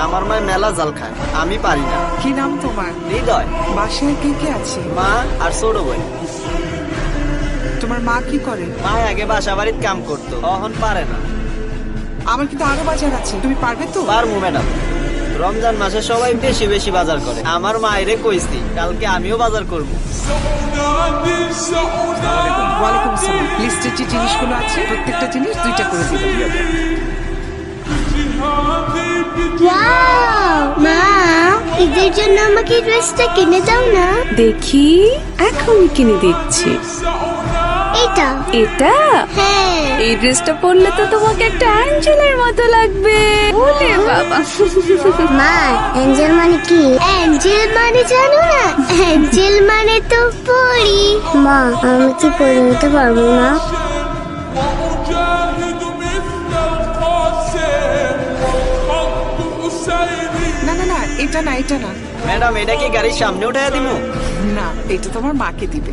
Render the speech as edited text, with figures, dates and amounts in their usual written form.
আমার মা মেলা জাল খায়, আমি পারি না। কি নাম তোমার? হৃদয়। বাসায় কে কে আছে? মা আর ছোট বোন। তোমার মা কি করে? মা আগে বাসা বাড়ির কাম করতো, এখন পারে না। আমার কিন্তু আরো বাজার আছে, তুমি পারবে তো? পারবো ম্যাডাম। রমজান মাসে সবাই বেশি বেশি বাজার করে, আমার মায়েরে কইছি কালকে আমিও বাজার করব। ওয়ালাইকুম আসসালাম। লিস্টে যে জিনিসগুলো আছে প্রত্যেকটা জিনিস 2টা করে দিবেন। ওয়াও মা, ঈদের জন্য আমাকে ড্রেসটা কিনে দাও না। দেখি, এখনই কিনে দিচ্ছি। এটা এটা? হ্যাঁ। এই ড্রেসটা পরলে তো তোমাকে একটা অ্যাঞ্জেলের মতো লাগবে। ওরে বাবা। মা, অ্যাঞ্জেল মানে কি? অ্যাঞ্জেল মানে জানো না? অ্যাঞ্জেল মানে তো পরি। মা, আমি কি পরি হতে পারবো না? না না না, এটা না, এটা না। ম্যাডাম এটা কি গাড়ির সামনে উঠাইয়া দিমু? না, এটা তোমার মাকে দিবে।